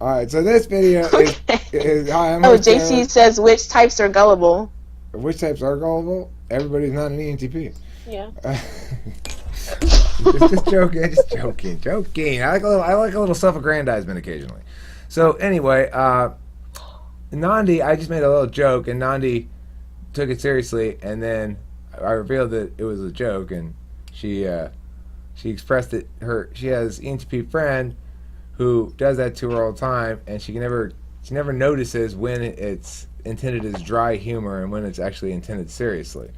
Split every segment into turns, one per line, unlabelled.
All right, so this video is hi, I'm
JC says which types are gullible.
Which types are gullible? Everybody's not an ENTP.
Yeah.
Just joking. I like a little self-aggrandizement occasionally. So anyway, Nandi, I just made a little joke, and Nandi took it seriously, and then I revealed that it was a joke, and she expressed it. She has an ENTP friend who does that to her all the time, and she never notices when it's intended as dry humor and when it's actually intended seriously.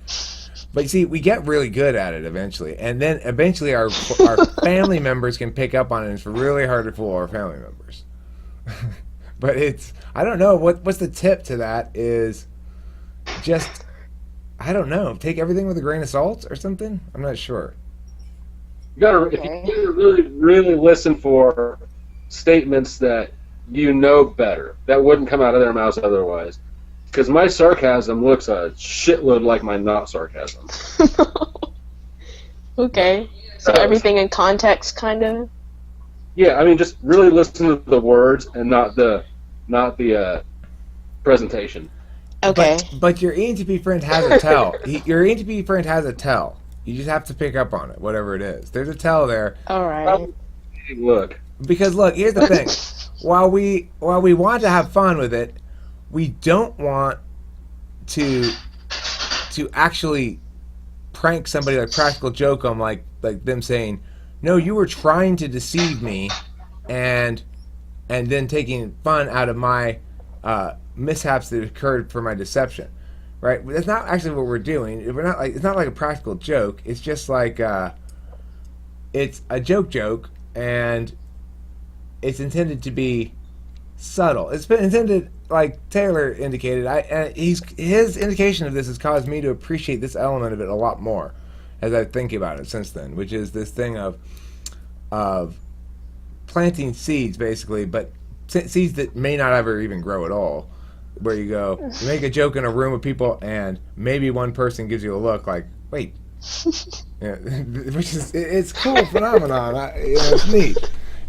But you see, we get really good at it eventually, and then eventually our family members can pick up on it, and it's really hard to fool our family members. But I don't know, what's the tip to that is just, I don't know, take everything with a grain of salt or something? I'm not sure.
If you really, really listen for statements that you know better, that wouldn't come out of their mouths otherwise. Because my sarcasm looks a shitload like my not sarcasm.
Okay. So everything in context, kind of?
Yeah, I mean, just really listen to the words and not the presentation.
Okay.
But your ENTP friend has a tell. Your ENTP friend has a tell. You just have to pick up on it, whatever it is. There's a tell there.
All right.
Look.
Because look, here's the thing. While we want to have fun with it, we don't want to actually prank somebody, like practical joke them, like them saying, "No, you were trying to deceive me," and then taking fun out of my mishaps that occurred for my deception. Right? That's not actually what we're doing. It's not like a practical joke. It's just like it's a joke, and it's intended to be subtle. It's been intended, like Taylor indicated. His indication of this has caused me to appreciate this element of it a lot more as I think about it since then, which is this thing of planting seeds, basically, but seeds that may not ever even grow at all. Where you make a joke in a room of people, and maybe one person gives you a look like, "Wait," yeah, which is it's a cool phenomenon. It's neat.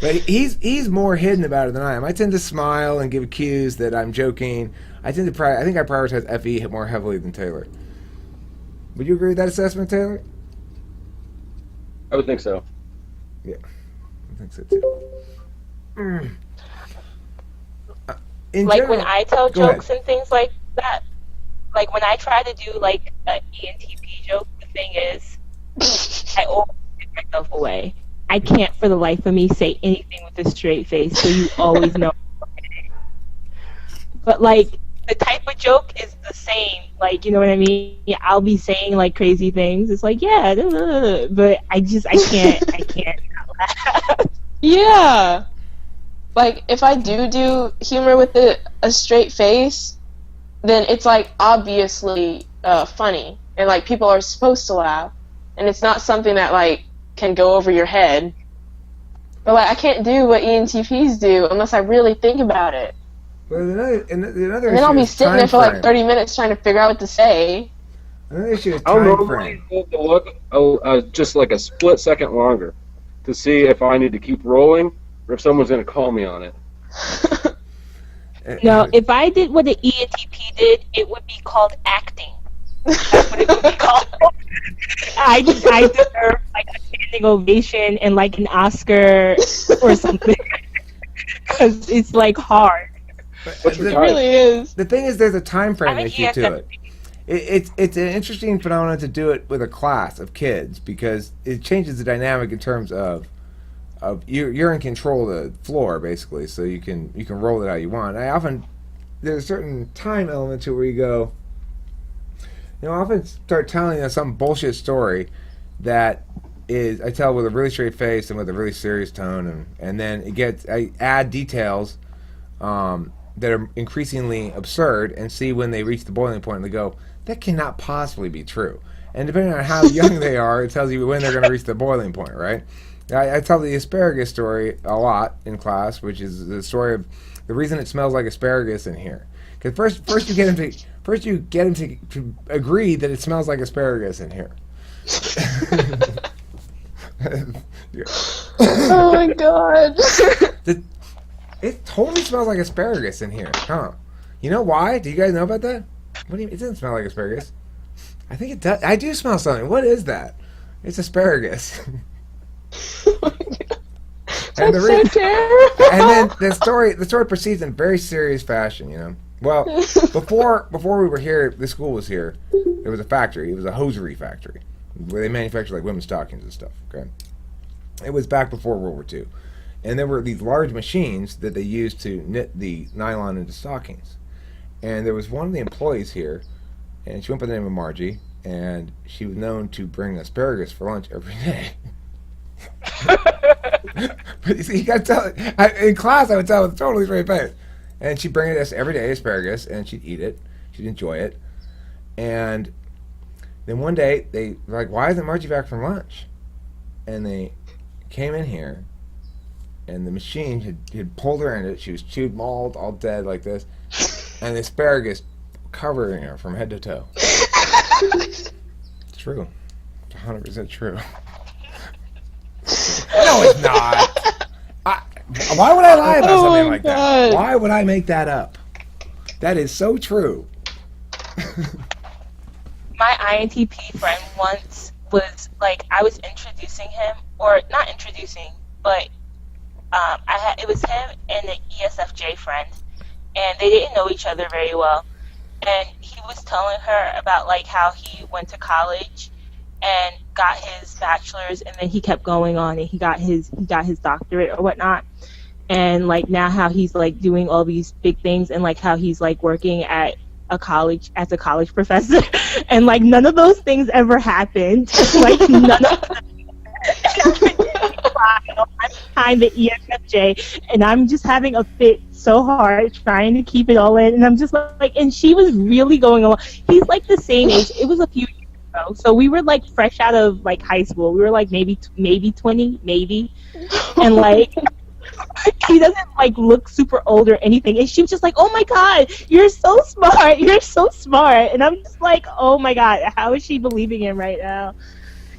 But he's more hidden about it than I am. I tend to smile and give cues that I'm joking. I think I prioritize FE more heavily than Taylor. Would you agree with that assessment, Taylor?
I would think so.
Yeah, I think so too.
When I tell jokes and things like that, like when I try to do like an ENTP joke, the thing is, I always give myself away. I can't for the life of me say anything with a straight face, so you always know. But like the type of joke is the same, like, you know what I mean? Yeah, I'll be saying like crazy things. It's like, yeah, but I can't laugh.
Yeah. Like, if I do humor with a straight face, then it's, like, obviously funny. And, like, people are supposed to laugh. And it's not something that, like, can go over your head. But, like, I can't do what ENTPs do unless I really think about it.
Well, and
then I'll be sitting there for, like, 30 minutes trying to figure out what to say.
Another issue is
I'll
time
normally
frame.
look just, like, a split second longer to see if I need to keep rolling or if someone's going to call me on it.
No, if I did what the ENTP did, it would be called acting. That's what it would be called. I deserve like a standing ovation and like an Oscar or something. Because it's like hard.
It really is.
The thing is, there's a time frame issue to it. It's an interesting phenomenon to do it with a class of kids because it changes the dynamic in terms of you're in control of the floor basically, so you can roll it how you want. There's a certain time element to where you go, I often start telling some bullshit story that I tell with a really straight face and with a really serious tone, and then I add details that are increasingly absurd and see when they reach the boiling point and they go, that cannot possibly be true. And depending on how young they are, it tells you when they're going to reach the boiling point, right? I tell the asparagus story a lot in class, which is the story of the reason it smells like asparagus in here. Because first you get him to agree that it smells like asparagus in here.
Oh my god.
It totally smells like asparagus in here, huh? You know why? Do you guys know about that? What do you? It doesn't smell like asparagus. I think it does. I do smell something. What is that? It's asparagus.
Oh my God.
And
That's so terrible.
and then the story proceeds in very serious fashion. You know. Well, before we were here, the school was here. There was a factory. It was a hosiery factory where they manufactured like women's stockings and stuff. Okay. It was back before World War II. And there were these large machines that they used to knit the nylon into stockings. And there was one of the employees here, and she went by the name of Margie, and she was known to bring asparagus for lunch every day. But you see, you got to tell, in class I would tell with a totally straight face. And she'd bring it us every day, asparagus, and she'd eat it. She'd enjoy it. And then one day, they were like, why isn't Margie back from lunch? And they came in here, and the machine had pulled her in it. She was chewed, mauled, all dead like this, and the asparagus covering her from head to toe. It's true. It's 100% true. No, it's not. Why would I lie about something like that? Why would I make that up? That is so true.
My INTP friend once was like, I was introducing him, or not introducing, but it was him and an ESFJ friend, and they didn't know each other very well. And he was telling her about like how he went to college and got his bachelor's, and then he kept going on and he got his doctorate or whatnot. And like now how he's like doing all these big things, and like how he's like working at a college as a college professor, and like none of those things ever happened. Like none of them. I'm behind the ESFJ, and I'm just having a fit so hard trying to keep it all in, and I'm just like, and she was really going along. He's like the same age. It was a few years ago, so we were like fresh out of like high school. We were like maybe 20, maybe, and like. He doesn't like look super old or anything, and she was just like, oh my God, you're so smart, and I'm just like, oh my God, how is she believing him right now?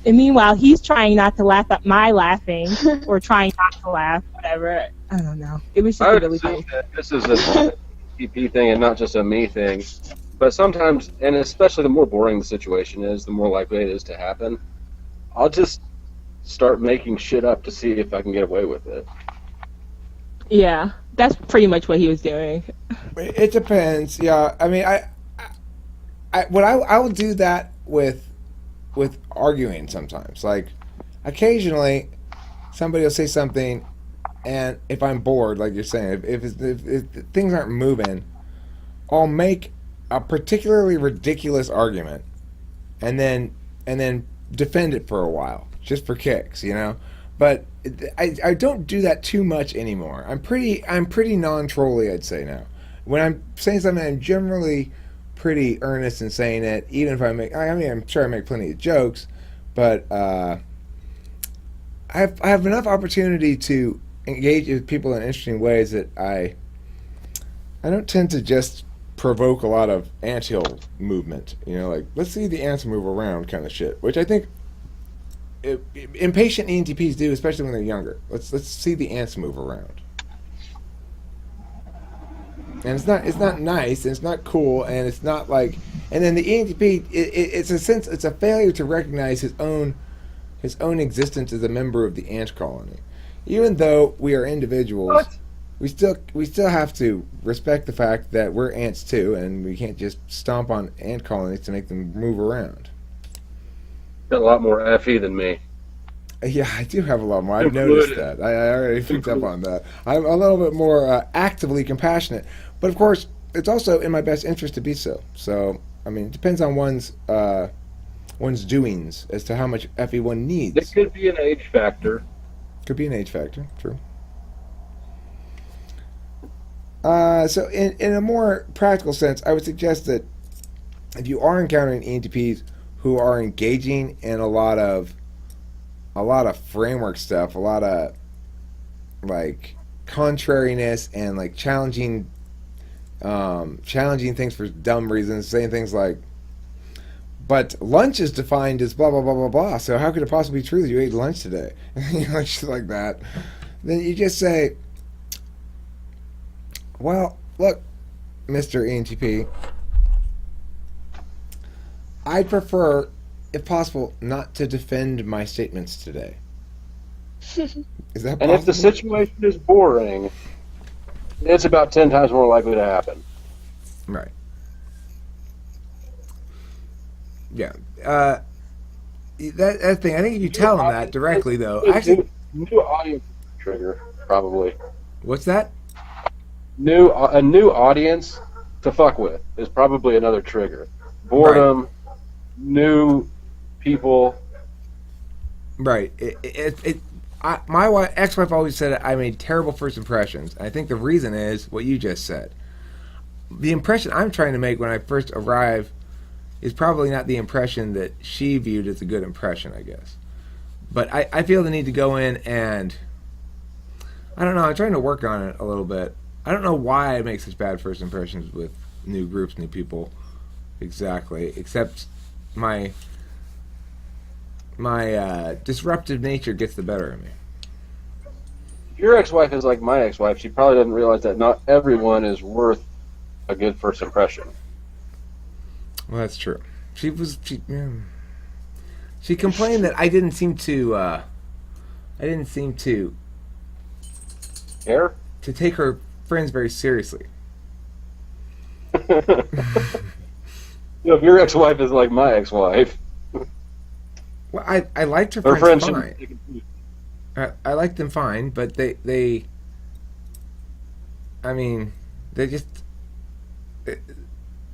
And meanwhile he's trying not to laugh at my laughing, or trying not to laugh, whatever. I don't know, it was just really funny.
This is a TP thing and not just a me thing, but sometimes, and especially the more boring the situation is, the more likely it is to happen. I'll just start making shit up to see if I can get away with it.
Yeah, that's pretty much what he was doing.
It depends. Yeah, I mean, I will do that with arguing sometimes. Like, occasionally, somebody will say something, and if I'm bored, like you're saying, if things aren't moving, I'll make a particularly ridiculous argument, and then defend it for a while, just for kicks, you know. But I don't do that too much anymore. I'm pretty non-trolly, I'd say now. When I'm saying something, I'm generally pretty earnest in saying it. Even if I'm sure I make plenty of jokes, but I have enough opportunity to engage with people in interesting ways that I don't tend to just provoke a lot of anthill movement. You know, like, let's see the ants move around kind of shit, which I think impatient ENTPs do, especially when they're younger. Let's see the ants move around. And it's not nice, and it's not cool, and it's not like. And then the ENTP, it's a failure to recognize his own existence as a member of the ant colony. Even though we are individuals, we still have to respect the fact that we're ants too, and we can't just stomp on ant colonies to make them move around.
Got a lot more FE than me.
Yeah, I do have a lot more. I've noticed that. I already picked up on that. I'm a little bit more actively compassionate. But of course, it's also in my best interest to be so. So, I mean, it depends on one's doings as to how much FE one needs.
It could be an age factor.
Could be an age factor, true. So, in a more practical sense, I would suggest that if you are encountering ENTPs who are engaging in a lot of framework stuff, a lot of like contrariness and like challenging things for dumb reasons, saying things like, but lunch is defined as blah blah blah blah blah, so how could it possibly be true that you ate lunch today? You know, shit like that. Then you just say, Well, look, Mr. ENTP, I'd prefer, if possible, not to defend my statements today. Is that
And
possible?
if the situation is boring, it's about 10 times more likely to happen.
Right. Yeah. That thing, I think if you tell them that directly, though, actually...
New audience trigger, probably.
What's that?
A new audience to fuck with is probably another trigger. Boredom, new people.
Right. My ex-wife always said I made terrible first impressions. I think the reason is what you just said. The impression I'm trying to make when I first arrive is probably not the impression that she viewed as a good impression, I guess. But I feel the need to go in and... I don't know, I'm trying to work on it a little bit. I don't know why I make such bad first impressions with new groups, new people, exactly, except my disruptive nature gets the better of me.
If your ex-wife is like my ex-wife, she probably doesn't realize that not everyone is worth a good first impression.
Well, that's true. She complained that I didn't seem to
Care?
to take her friends very seriously.
If your ex-wife is like my ex-wife,
Well, I liked her
her
friends
friends
fine.
should be
I liked them fine, but they just...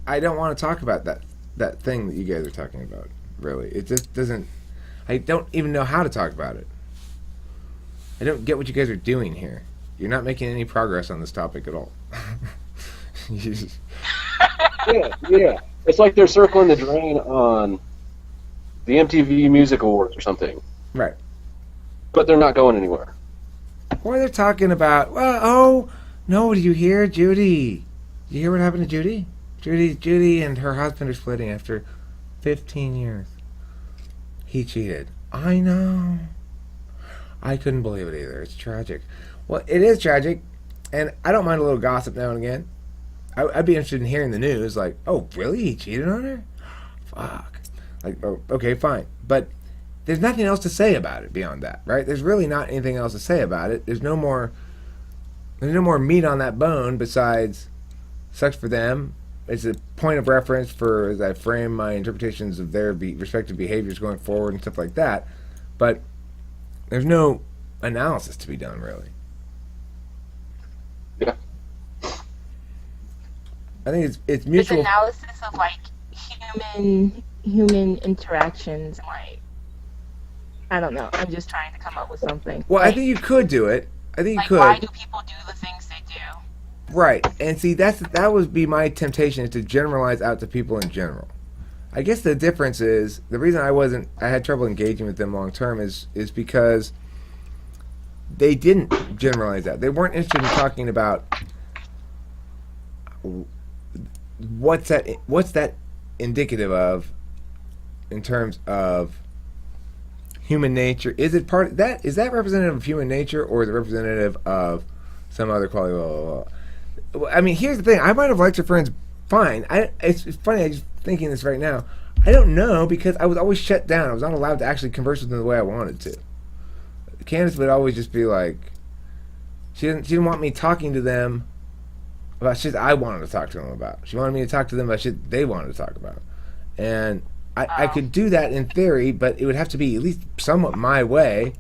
I don't want to talk about that thing that you guys are talking about, really. It just doesn't... I don't even know how to talk about it. I don't get what you guys are doing here. You're not making any progress on this topic at all.
Yeah. It's like they're circling the drain on the MTV Music Awards or something.
Right.
But they're not going anywhere.
Or they're talking about, well, oh, no, did you hear Judy? Did you hear what happened to Judy? Judy and her husband are splitting after 15 years. He cheated. I know. I couldn't believe it either. It's tragic. Well, it is tragic, and I don't mind a little gossip now and again. I'd be interested in hearing the news, like, oh, really? He cheated on her? Fuck. Like, oh, okay, fine. But there's nothing else to say about it beyond that, right? There's really not anything else to say about it. There's no more meat on that bone besides sucks for them. It's a point of reference for as I frame my interpretations of their respective behaviors going forward and stuff like that. But there's no analysis to be done, really.
Yeah.
I think it's mutual.
It's analysis of like human interactions. Like, I don't know. I'm just trying to come up with something.
Well,
like,
I think you could do it. I think you
like,
could.
why do people do the things they do?
Right, and see that would be my temptation, is to generalize out to people in general. I guess the difference is the reason I had trouble engaging with them long term is because they didn't generalize that. They weren't interested in talking about what's that indicative of in terms of human nature. Is it part of that? Is that representative of human nature, or is it representative of some other quality? Blah, blah, blah. I mean, here's the thing. I might have liked your friends fine. It's funny. I'm just thinking this right now. I don't know, because I was always shut down. I was not allowed to actually converse with them the way I wanted to. Candace would always just be like, she didn't want me talking to them about shit I wanted to talk to them about. She wanted me to talk to them about shit they wanted to talk about. And I could do that in theory, but it would have to be at least somewhat my way.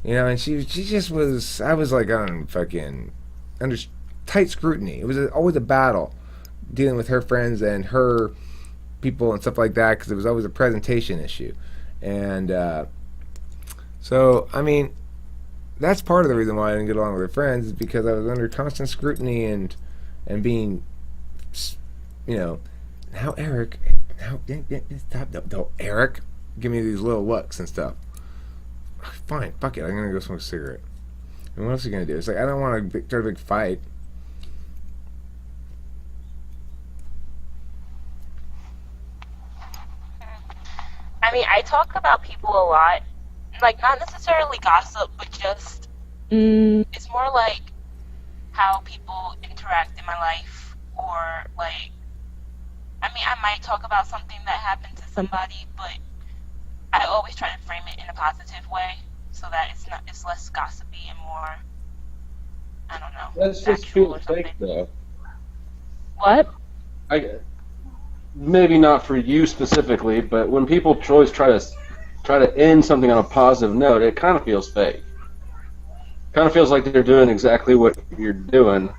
You know, and she just was, I was like on fucking under tight scrutiny. It was always a battle dealing with her friends and her people and stuff like that, because it was always a presentation issue. And so, I mean, that's part of the reason why I didn't get along with her friends, is because I was under constant scrutiny and being, you know, Eric, stop, don't, Eric, give me these little looks and stuff. Fine, fuck it, I'm gonna go smoke a cigarette. And what else are you gonna do? It's like, I don't want to start a big fight.
I mean, I talk about people a lot. Like, not necessarily gossip, but just, it's more like how people interact interact in my life, or like, I mean, I might talk about something that happened to somebody, but I always try to frame it in a positive way so that it's less gossipy and more, I don't know,
That's just
factual or
feels
something.
fake, though.
What?
Maybe not for you specifically, but when people always try to end something on a positive note, it kind of feels fake. Kind of feels like they're doing exactly what you're doing,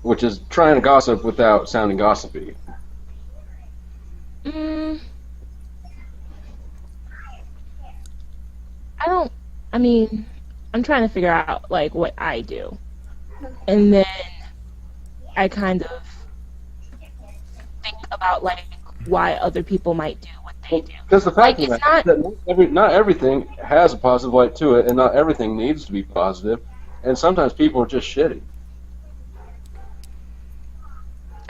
which is trying to gossip without sounding gossipy.
I mean, I'm trying to figure out like what I do, and then I kind of think about like why other people might do what they do.
Because the fact
Like,
is
it's not.
that not everything has a positive light to it, and not everything needs to be positive, and sometimes people are just shitty.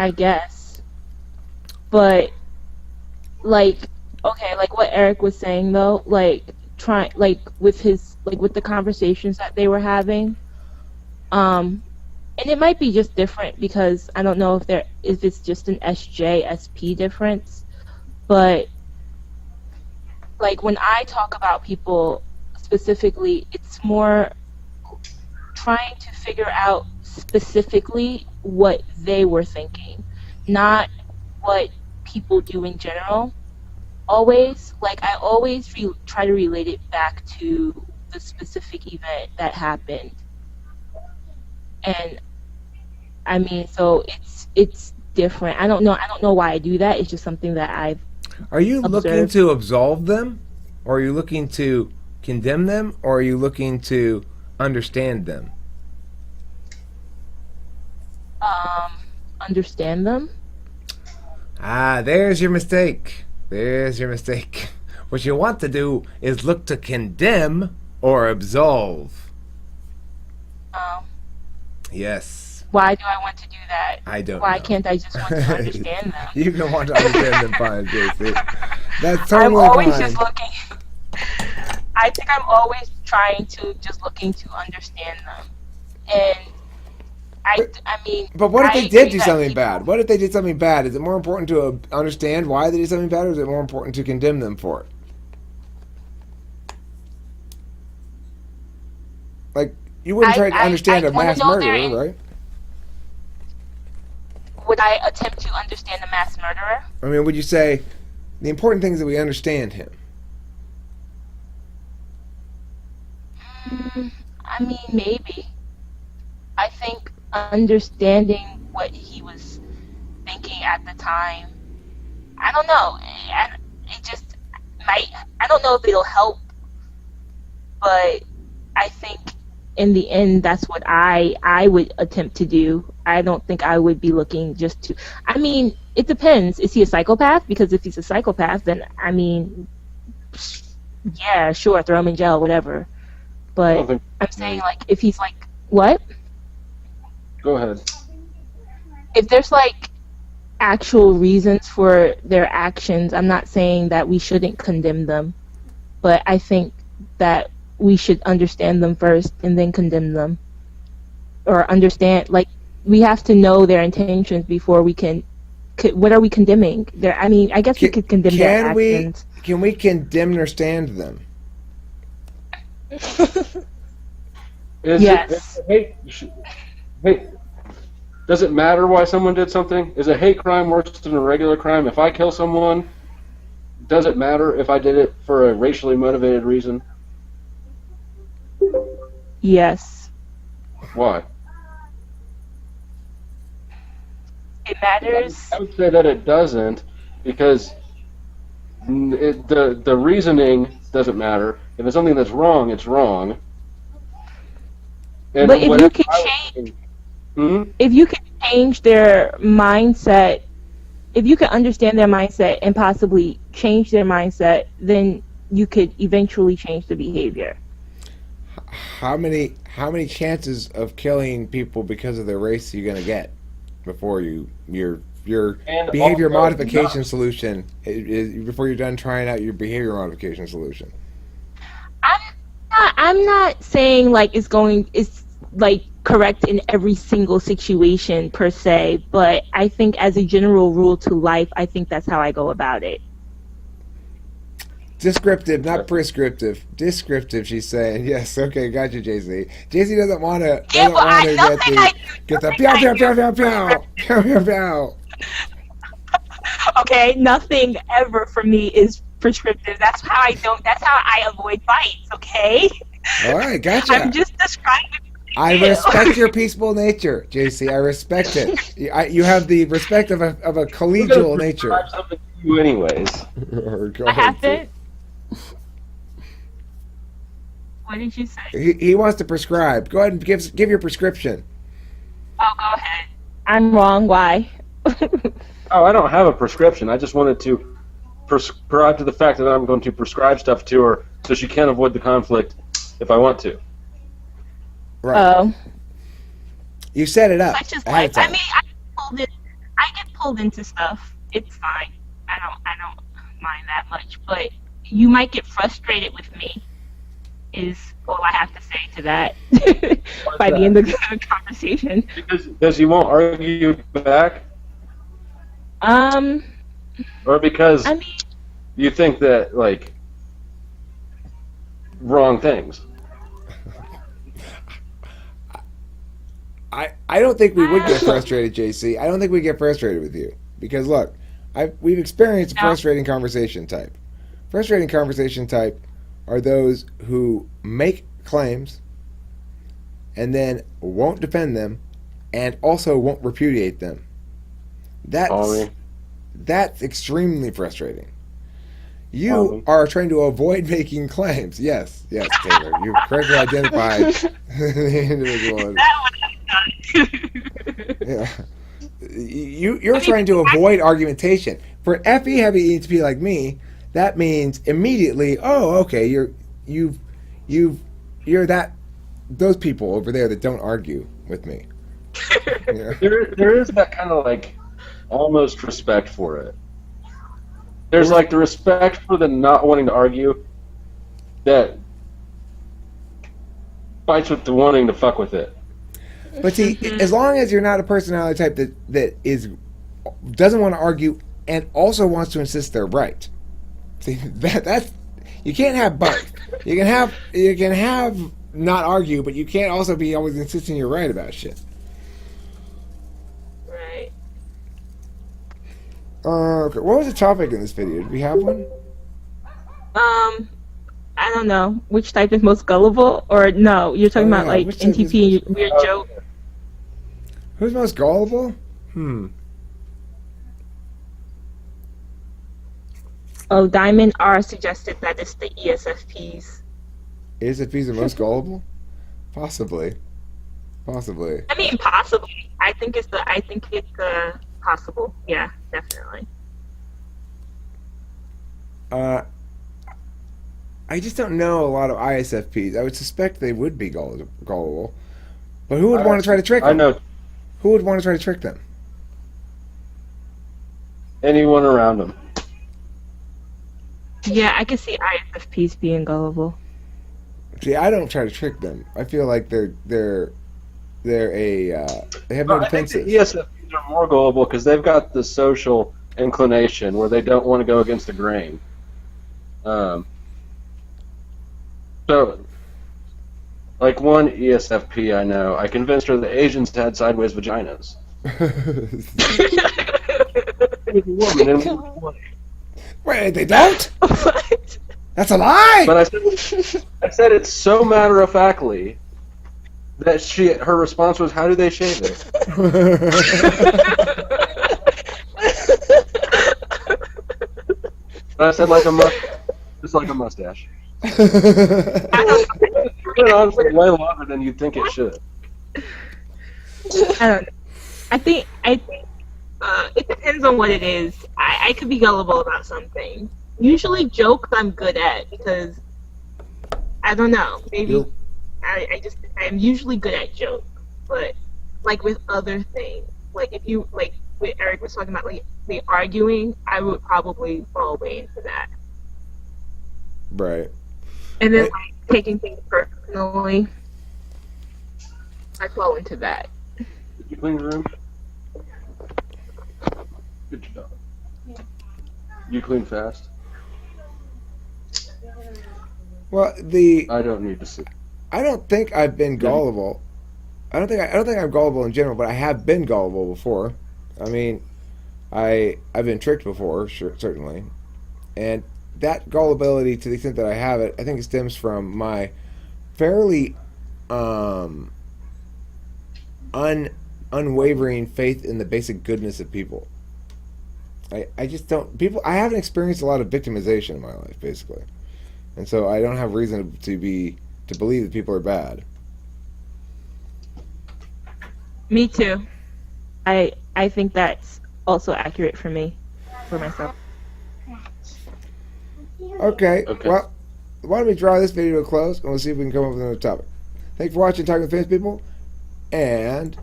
I guess, but like, okay, like what Eric was saying though, like with the conversations that they were having, and it might be just different because I don't know if it's just an SJ-SP difference, but like when I talk about people specifically, it's more trying to figure out specifically what they were thinking, not what people do in general. Always, like, I always try to relate it back to the specific event that happened. And I mean, so it's different. I don't know why I do that. It's just something that I've
Are you looking
observed.
to absolve them? Or are you looking to condemn them? Or are you looking to understand them?
Understand them.
Ah, there's your mistake. There's your mistake. What you want to do is look to condemn or absolve. Yes.
Why do I want to do that?
I don't
Why
know.
can't I just want to understand them?
You can want to understand them fine, JC. That's
I'm
totally
always
fine.
just looking. I think I'm always trying to just looking to understand them, and I mean.
But what if
I
they did
agree
do
that
something
people-
bad? What if they did something bad? Is it more important to understand why they did something bad, or is it more important to condemn them for it? Like, you wouldn't try to understand a
wanna
mass
know their
murderer, right?
Would I attempt to understand a mass murderer?
I mean, would you say the important thing is that we understand him?
I mean, maybe. I think understanding what he was thinking at the time, I don't know. It just might. I don't know if it'll help, but I think in the end, that's what I would attempt to do. I don't think I would be looking just to. I mean, it depends. Is he a psychopath? Because if he's a psychopath, then I mean, yeah, sure, throw him in jail, whatever. But I'm saying, like, if he's like, what?
Go ahead.
If there's like actual reasons for their actions, I'm not saying that we shouldn't condemn them, but I think that we should understand them first and then condemn them. Or understand, like, we have to know their intentions before we can. What are we condemning? I mean, I guess we could condemn their actions.
Can we condemn and understand them?
Yes.
Hey, does it matter why someone did something? Is a hate crime worse than a regular crime? If I kill someone, does it matter if I did it for a racially motivated reason?
Yes.
Why?
It matters.
I would say that it doesn't, because the reasoning doesn't matter. If it's something that's wrong, it's wrong. And
But if you could
change,
if you could change their mindset, if you could understand their mindset and possibly change their mindset, then you could eventually change the behavior.
How many chances of killing people because of their race are you going to get before your behavior modification solution before you're done trying out your behavior modification solution?
I'm not saying like it's like correct in every single situation per se, but I think as a general rule to life, I think that's how I go about it.
Descriptive, not prescriptive. Descriptive, she's saying. Yes, okay, got you, JC. JC doesn't want to
Yeah, but
get the pew, pew, pew, pew, pew, pew, pew, pew.
Okay, nothing ever for me is prescriptive. That's how I avoid fights, okay?
All right, gotcha.
I'm just describing.
I respect your peaceful nature, JC. I respect it. You have the respect of a collegial nature.
Describe something to you anyways.
I haven't. What did you say?
He wants to prescribe. Go ahead and give your prescription.
Oh, go ahead. I'm wrong. Why?
Oh, I don't have a prescription. I just wanted to prescribe to the fact that I'm going to prescribe stuff to her so she can't avoid the conflict if I want to.
Right.
Oh.
You set it up.
Such as life. I mean, I get pulled into stuff. It's fine. I don't mind that much. But you might get frustrated with me. Is all I have to say to that by the end of the conversation.
Because you won't argue back? Or because you think that, like, wrong things?
I don't think we would get frustrated, JC. I don't think we get frustrated with you. Because, look, we've experienced a frustrating conversation type. Frustrating conversation type are those who make claims and then won't defend them and also won't repudiate them. That's extremely frustrating. You are trying to avoid making claims. Yes, Taylor. You've correctly identified the individual. Yeah. You're trying to avoid argumentation. For an FE heavy ETP like me, that means immediately, oh, okay, you're those people over there that don't argue with me. Yeah.
There is that kind of like almost respect for it. There's like the respect for the not wanting to argue that fights with the wanting to fuck with it.
But see, as long as you're not a personality type that doesn't want to argue and also wants to insist they're right. See, that's you can't have both. You can have not argue, but you can't also be always insisting you're right about shit.
Right.
Okay. What was the topic in this video? Did we have one?
I don't know. Which type is most gullible? Or no, you're talking about like NTP and weird joke.
Who's most gullible?
Oh, Diamond R suggested that it's the ESFPs.
ESFPs are most gullible? Possibly.
I mean, possibly. I think it's possible. Yeah, definitely.
I just don't know a lot of ISFPs. I would suspect they would be gullible. But who would want to try to trick them?
I know.
Who would want to try to trick them?
Anyone around them.
Yeah, I can see ISFPs being gullible.
See, I don't try to trick them. I feel like they have no defenses.
I think the ESFPs are more gullible because they've got the social inclination where they don't want to go against the grain. So, like one ESFP I know, I convinced her that Asians had sideways vaginas.
Wait, they don't?
What?
That's a lie!
But I said it so matter-of-factly that her response was, how do they shave it? And I said, just like a mustache. It's been on for way longer than you'd think it should.
I don't know. I think it depends on what it is. I could be gullible about something. Usually jokes I'm good at because I don't know. Maybe I'm usually good at jokes, but like with other things, like if you like what Eric was talking about, like the arguing, I would probably fall way into that.
Right.
And then like taking things personally. I fall into that.
Did you clean your room? Good job. You clean fast?
Well,
I don't need to see.
I don't think I've been gullible. I don't think I'm gullible in general, but I have been gullible before. I mean, I've been tricked before, sure, certainly, and that gullibility, to the extent that I have it, I think it stems from my fairly unwavering faith in the basic goodness of people. I just don't I haven't experienced a lot of victimization in my life, basically, and so I don't have reason to believe that people are bad.
Me too. I think that's also accurate for me, for myself.
Okay. Well, why don't we draw this video to a close, and we'll see if we can come up with another topic. Thanks for watching Talking with Famous People, and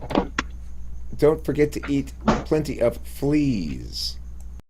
don't forget to eat plenty of fleas.